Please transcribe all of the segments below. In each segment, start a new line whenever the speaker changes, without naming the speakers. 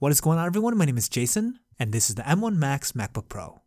What is going on, everyone? My name is Jason, and this is the M1 Max MacBook Pro.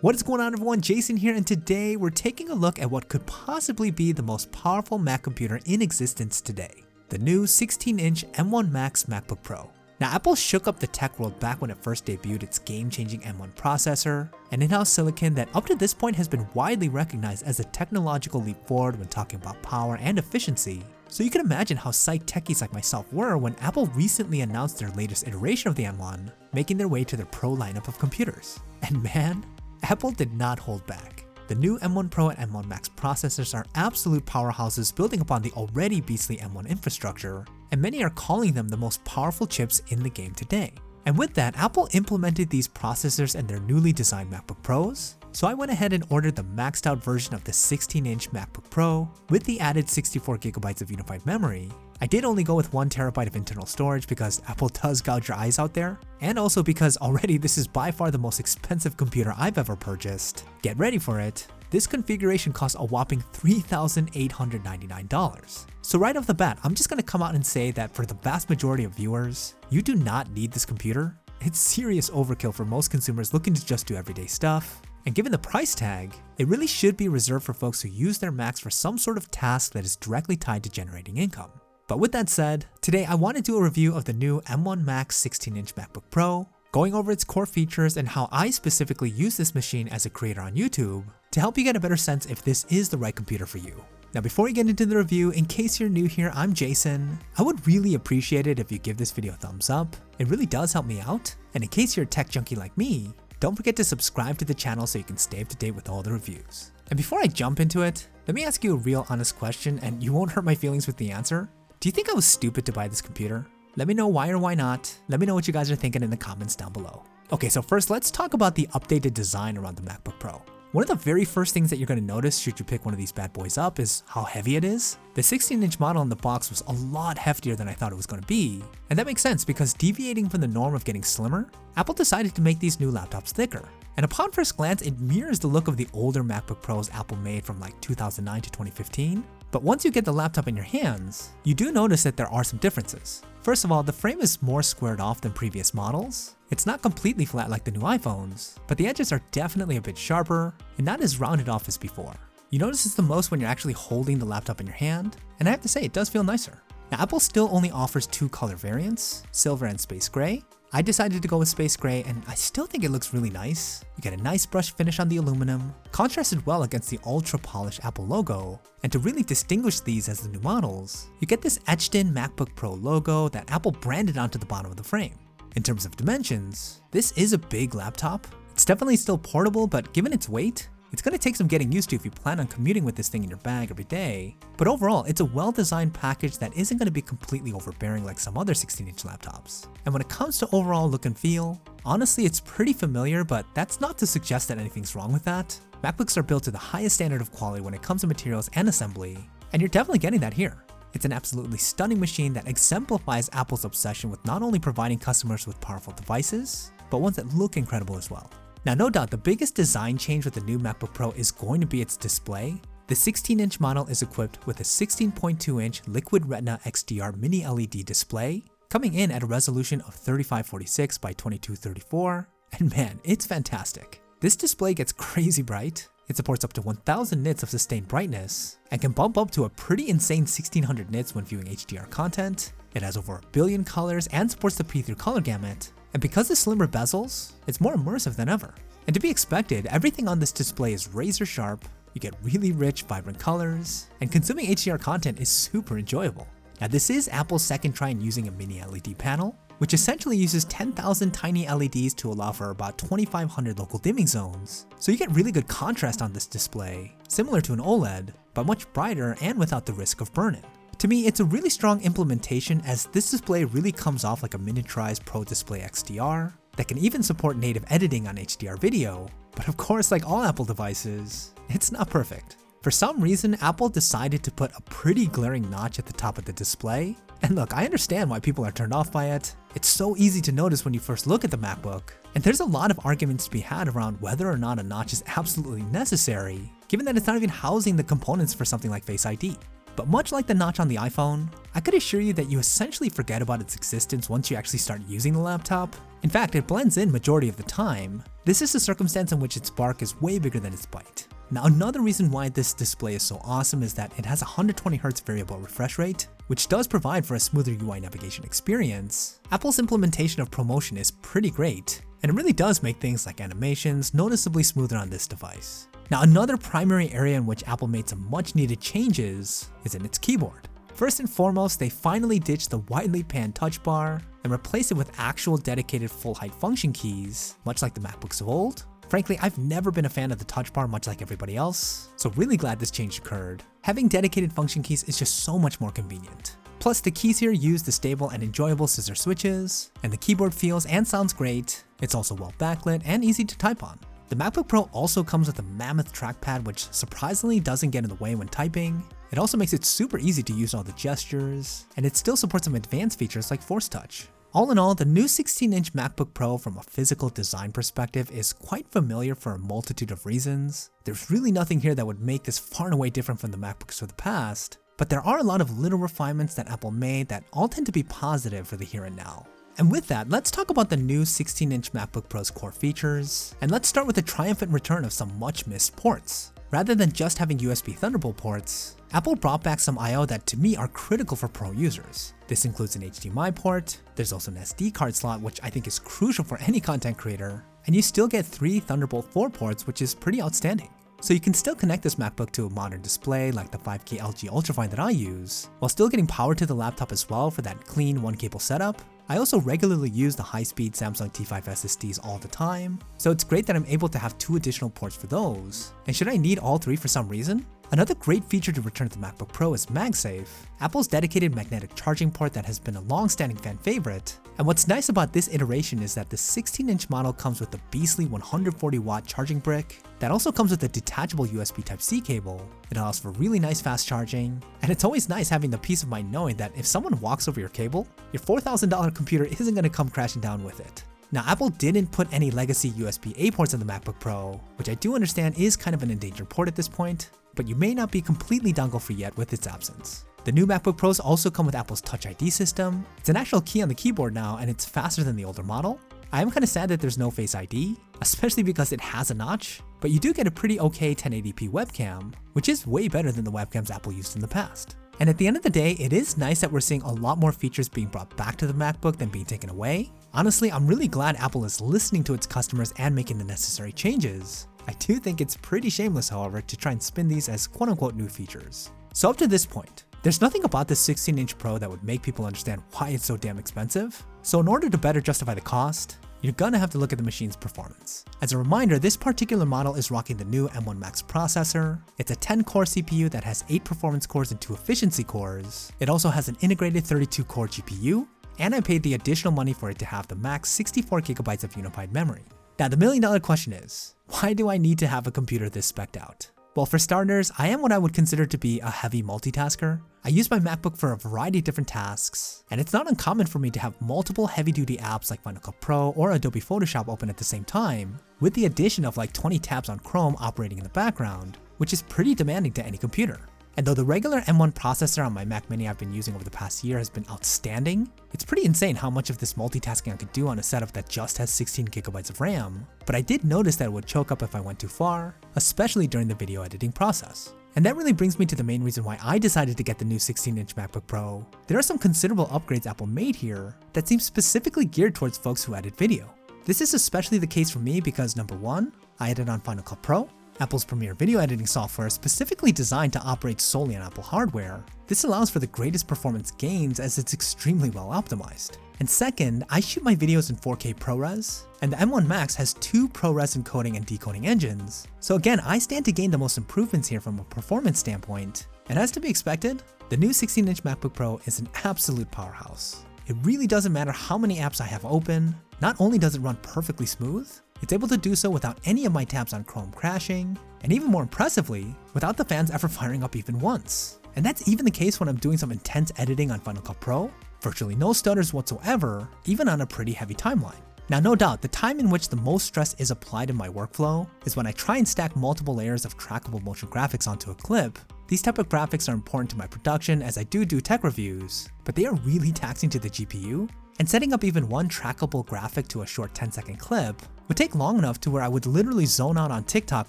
What is going on, everyone? Jason here, and today we're taking a look at what could possibly be the most powerful Mac computer in existence today, the new 16-inch M1 Max MacBook Pro. Now, Apple shook up the tech world back when it first debuted its game-changing M1 processor, an in-house silicon that up to this point has been widely recognized as a technological leap forward when talking about power and efficiency. So you can imagine how psyched techies like myself were when Apple recently announced their latest iteration of the M1, making their way to their Pro lineup of computers. And man, Apple did not hold back. The new M1 Pro and M1 Max processors are absolute powerhouses building upon the already beastly M1 infrastructure, and many are calling them the most powerful chips in the game today. And with that, Apple implemented these processors in their newly designed MacBook Pros, so I went ahead and ordered the maxed out version of the 16-inch MacBook Pro with the added 64GB of unified memory. I did only go with 1TB of internal storage because Apple does gouge your eyes out there, and also because already this is by far the most expensive computer I've ever purchased. Get ready for it. This configuration costs a whopping $3,899. So right off the bat, I'm just gonna come out and say that for the vast majority of viewers, you do not need this computer. It's serious overkill for most consumers looking to just do everyday stuff. And given the price tag, it really should be reserved for folks who use their Macs for some sort of task that is directly tied to generating income. But with that said, today I want to do a review of the new M1 Max 16-inch MacBook Pro, going over its core features and how I specifically use this machine as a creator on YouTube to help you get a better sense if this is the right computer for you. Now, before we get into the review, in case you're new here, I'm Jason. I would really appreciate it if you give this video a thumbs up. It really does help me out. And in case you're a tech junkie like me, don't forget to subscribe to the channel so you can stay up to date with all the reviews. And before I jump into it, let me ask you a real honest question, and you won't hurt my feelings with the answer. Do you think I was stupid to buy this computer? Let me know why or why not. Let me know what you guys are thinking in the comments down below. Okay, so first let's talk about the updated design around the MacBook Pro. One of the very first things that you're going to notice should you pick one of these bad boys up is how heavy it is. The 16-inch model in the box was a lot heftier than I thought it was going to be, and that makes sense because deviating from the norm of getting slimmer, Apple decided to make these new laptops thicker. And upon first glance, it mirrors the look of the older MacBook Pros Apple made from like 2009 to 2015. But once you get the laptop in your hands, you do notice that there are some differences. First of all, the frame is more squared off than previous models. It's not completely flat like the new iPhones, but the edges are definitely a bit sharper and not as rounded off as before. You notice this the most when you're actually holding the laptop in your hand, and I have to say it does feel nicer. Now, Apple still only offers two color variants, silver and space gray. I decided to go with space gray, and I still think it looks really nice. You get a nice brush finish on the aluminum, contrasted well against the ultra polished Apple logo, and to really distinguish these as the new models, you get this etched in MacBook Pro logo that Apple branded onto the bottom of the frame. In terms of dimensions, this is a big laptop. It's definitely still portable, but given its weight, it's going to take some getting used to if you plan on commuting with this thing in your bag every day. But overall, it's a well-designed package that isn't going to be completely overbearing like some other 16-inch laptops. And when it comes to overall look and feel, honestly it's pretty familiar, but that's not to suggest that anything's wrong with that. MacBooks are built to the highest standard of quality when it comes to materials and assembly, and you're definitely getting that here. It's an absolutely stunning machine that exemplifies Apple's obsession with not only providing customers with powerful devices, but ones that look incredible as well. Now, no doubt the biggest design change with the new MacBook Pro is going to be its display. The 16-inch model is equipped with a 16.2-inch Liquid Retina XDR mini LED display, coming in at a resolution of 3546 by 2234, and man, it's fantastic. This display gets crazy bright. It supports up to 1000 nits of sustained brightness, and can bump up to a pretty insane 1600 nits when viewing HDR content. It has over 1 billion colors and supports the preview color gamut. And because of slimmer bezels, it's more immersive than ever. And to be expected, everything on this display is razor sharp, you get really rich, vibrant colors, and consuming HDR content is super enjoyable. Now, this is Apple's second try in using a mini LED panel, which essentially uses 10,000 tiny LEDs to allow for about 2,500 local dimming zones. So you get really good contrast on this display, similar to an OLED, but much brighter and without the risk of burn-in. To me, it's a really strong implementation as this display really comes off like a miniaturized Pro Display XDR that can even support native editing on HDR video, but of course, like all Apple devices, it's not perfect. For some reason, Apple decided to put a pretty glaring notch at the top of the display, and look, I understand why people are turned off by it. It's so easy to notice when you first look at the MacBook, and there's a lot of arguments to be had around whether or not a notch is absolutely necessary, given that it's not even housing the components for something like Face ID. But much like the notch on the iPhone, I could assure you that you essentially forget about its existence once you actually start using the laptop. In fact, it blends in majority of the time. This is a circumstance in which its bark is way bigger than its bite. Now, another reason why this display is so awesome is that it has a 120Hz variable refresh rate, which does provide for a smoother UI navigation experience. Apple's implementation of ProMotion is pretty great, and it really does make things like animations noticeably smoother on this device. Now, another primary area in which Apple made some much needed changes is in its keyboard. First and foremost, they finally ditched the widely panned touch bar and replaced it with actual dedicated full height function keys, much like the MacBooks of old. Frankly, I've never been a fan of the touch bar much like everybody else, so really glad this change occurred. Having dedicated function keys is just so much more convenient. Plus, the keys here use the stable and enjoyable scissor switches, and the keyboard feels and sounds great. It's also well backlit and easy to type on. The MacBook Pro also comes with a mammoth trackpad, which surprisingly doesn't get in the way when typing. It also makes it super easy to use all the gestures, and it still supports some advanced features like Force Touch. All in all, the new 16-inch MacBook Pro from a physical design perspective is quite familiar for a multitude of reasons. There's really nothing here that would make this far and away different from the MacBooks of the past, but there are a lot of little refinements that Apple made that all tend to be positive for the here and now. And with that, let's talk about the new 16-inch MacBook Pro's core features, and let's start with the triumphant return of some much missed ports. Rather than just having USB Thunderbolt ports, Apple brought back some I/O that to me are critical for Pro users. This includes an HDMI port, there's also an SD card slot which I think is crucial for any content creator, and you still get 3 Thunderbolt 4 ports, which is pretty outstanding. So you can still connect this MacBook to a modern display like the 5K LG Ultrafine that I use, while still getting power to the laptop as well for that clean one cable setup. I also regularly use the high-speed Samsung T5 SSDs all the time, so it's great that I'm able to have 2 additional ports for those. And should I need all 3 for some reason? Another great feature to return to the MacBook Pro is MagSafe, Apple's dedicated magnetic charging port that has been a long-standing fan favorite. And what's nice about this iteration is that the 16-inch model comes with a beastly 140-watt charging brick that also comes with a detachable USB Type-C cable. It allows for really nice fast charging, and it's always nice having the peace of mind knowing that if someone walks over your cable, your $4,000 computer isn't going to come crashing down with it. Now, Apple didn't put any legacy USB-A ports in the MacBook Pro, which I do understand is kind of an endangered port at this point, but you may not be completely dongle-free yet with its absence. The new MacBook Pros also come with Apple's Touch ID system. It's an actual key on the keyboard now, and it's faster than the older model. I am kind of sad that there's no Face ID, especially because it has a notch, but you do get a pretty okay 1080p webcam, which is way better than the webcams Apple used in the past. And at the end of the day, it is nice that we're seeing a lot more features being brought back to the MacBook than being taken away. Honestly, I'm really glad Apple is listening to its customers and making the necessary changes. I do think it's pretty shameless, however, to try and spin these as quote-unquote new features. So up to this point, there's nothing about the 16-inch Pro that would make people understand why it's so damn expensive. So in order to better justify the cost, you're gonna have to look at the machine's performance. As a reminder, this particular model is rocking the new M1 Max processor. It's a 10-core CPU that has 8 performance cores and 2 efficiency cores. It also has an integrated 32-core GPU, and I paid the additional money for it to have the max 64GB of unified memory. Now, the million-dollar question is, why do I need to have a computer this spec'd out? Well, for starters, I am what I would consider to be a heavy multitasker. I use my MacBook for a variety of different tasks, and it's not uncommon for me to have multiple heavy-duty apps like Final Cut Pro or Adobe Photoshop open at the same time, with the addition of like 20 tabs on Chrome operating in the background, which is pretty demanding to any computer. And though the regular M1 processor on my Mac Mini I've been using over the past year has been outstanding, it's pretty insane how much of this multitasking I could do on a setup that just has 16GB of RAM, but I did notice that it would choke up if I went too far, especially during the video editing process. And that really brings me to the main reason why I decided to get the new 16-inch MacBook Pro. There are some considerable upgrades Apple made here that seem specifically geared towards folks who edit video. This is especially the case for me because number 1, I edit on Final Cut Pro, Apple's premier video editing software specifically designed to operate solely on Apple hardware. This allows for the greatest performance gains as it's extremely well optimized. And second, I shoot my videos in 4K ProRes, and the M1 Max has 2 ProRes encoding and decoding engines. So again, I stand to gain the most improvements here from a performance standpoint. And as to be expected, the new 16-inch MacBook Pro is an absolute powerhouse. It really doesn't matter how many apps I have open. Not only does it run perfectly smooth, it's able to do so without any of my tabs on Chrome crashing, and even more impressively, without the fans ever firing up even once. And that's even the case when I'm doing some intense editing on Final Cut Pro, virtually no stutters whatsoever, even on a pretty heavy timeline. Now, no doubt, the time in which the most stress is applied in my workflow is when I try and stack multiple layers of trackable motion graphics onto a clip. These type of graphics are important to my production as I do tech reviews, but they are really taxing to the GPU, and setting up even one trackable graphic to a short 10-second clip would take long enough to where I would literally zone out on TikTok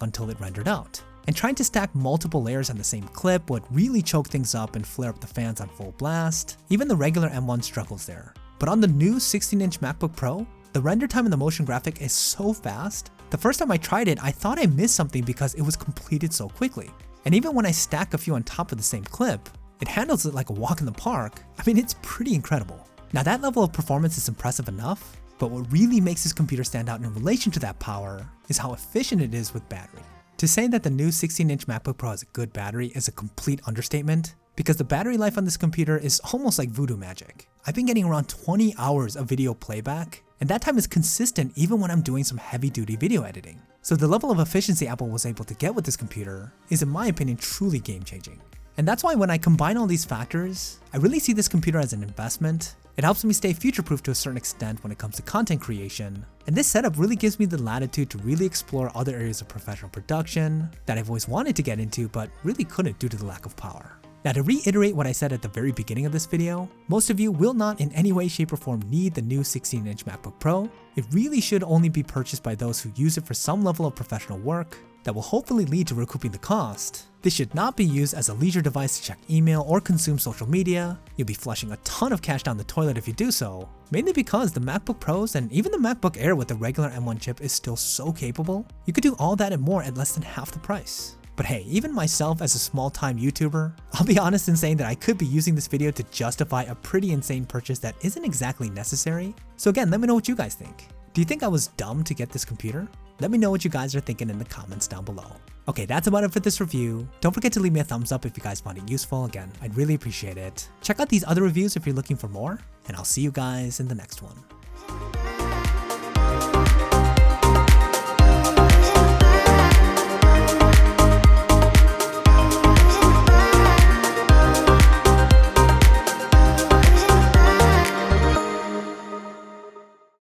until it rendered out. And trying to stack multiple layers on the same clip would really choke things up and flare up the fans on full blast. Even the regular M1 struggles there. But on the new 16-inch MacBook Pro, the render time in the motion graphic is so fast. The first time I tried it, I thought I missed something because it was completed so quickly. And even when I stack a few on top of the same clip, it handles it like a walk in the park. I mean, it's pretty incredible. Now that level of performance is impressive enough, but what really makes this computer stand out in relation to that power is how efficient it is with battery. To say that the new 16-inch MacBook Pro has a good battery is a complete understatement, because the battery life on this computer is almost like voodoo magic. I've been getting around 20 hours of video playback, and that time is consistent even when I'm doing some heavy-duty video editing. So the level of efficiency Apple was able to get with this computer is, in my opinion, truly game-changing. And that's why when I combine all these factors, I really see this computer as an investment. It helps me stay future-proof to a certain extent when it comes to content creation, and this setup really gives me the latitude to really explore other areas of professional production that I've always wanted to get into but really couldn't due to the lack of power. Now to reiterate what I said at the very beginning of this video, most of you will not in any way, shape or form need the new 16-inch MacBook Pro. It really should only be purchased by those who use it for some level of professional work that will hopefully lead to recouping the cost. This should not be used as a leisure device to check email or consume social media. You'll be flushing a ton of cash down the toilet if you do so, mainly because the MacBook Pros and even the MacBook Air with the regular M1 chip is still so capable. You could do all that and more at less than half the price. But hey, even myself as a small-time YouTuber, I'll be honest in saying that I could be using this video to justify a pretty insane purchase that isn't exactly necessary. So again, let me know what you guys think. Do you think I was dumb to get this computer? Let me know what you guys are thinking in the comments down below. Okay, that's about it for this review. Don't forget to leave me a thumbs up if you guys found it useful. Again, I'd really appreciate it. Check out these other reviews if you're looking for more, and I'll see you guys in the next one.